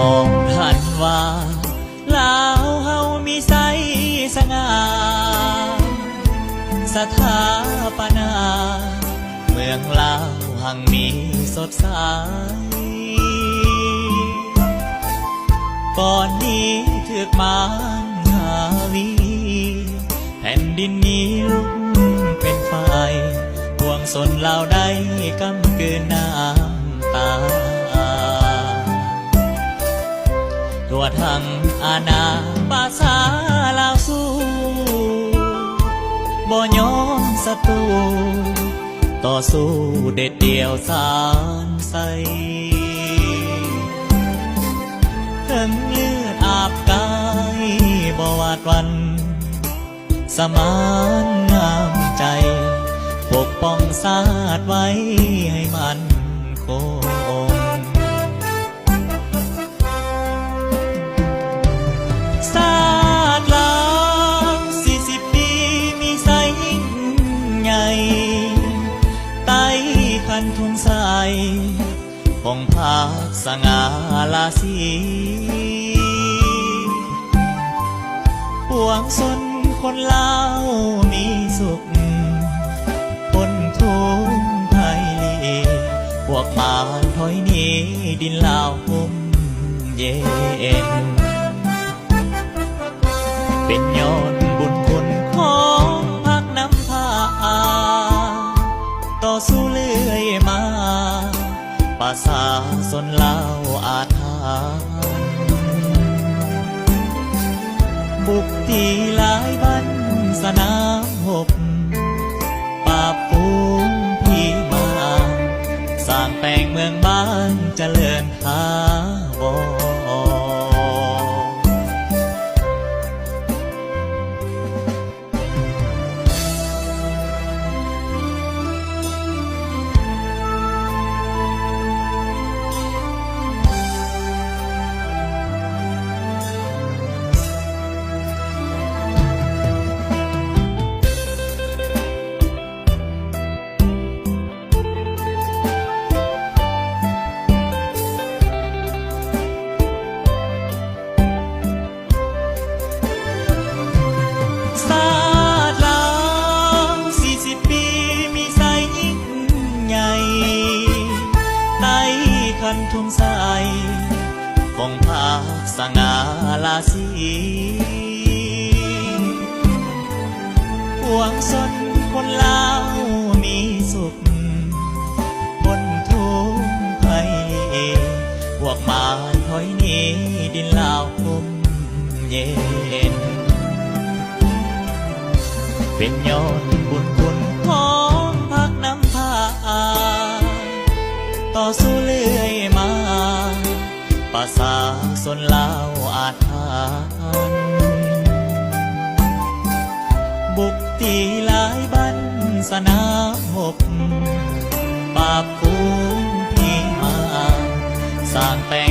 2 ธันวาลาวเฮามีไสสง่าสถาปนาเมืองลาวหังมีสดใสก่อนนี้ถึกมารหาวีแผ่นดินนี้ลุกเป็นไฟห่วงสนลาวได้กำกืนน้ำตาตัวทั้งอาณาภาษาลาวสู้บ่ยอมศัตรูต่อสู้เด็ดเดี่ยวสามใสถึงเลือดอาบกายบ่หวาดหวั่นสมานงามใจปกป้องชาติไว้ให้มันคงชาติลาว40 ปีมีไสยิ่งใหญ่ไต้คันทุ่งใสของภาคสง่าราศีปวงชนคนลาวมีสุขพ้นทุกข์ภัยลีพวกมารถอยหนีดินลาวห่มเย็นเป็นย้อนบุญคุณของพักน้ำพาต่อสู้เลื่อยมาประชาชนลาวอาถรรพ์บุกตีหลายบ้านสนามหบป่าปูงพี่มาสร้างแปลงเมืองบ้านเจริญทาวรทุ่งใสของภาคสง่าราศีปวงชนคนลาวมีสุขพ้นทุกข์ภัยพวกมารถอยหนีดินลาวห่มเย็นเป็นย้อนบุญคุณของพักน้ำพาต่อสู้เลื่อยมาประชาชนลาวอาถรรพ์บุกตีหลายบ้านสนามหบป่าปูงพี่มาสร้างแปลง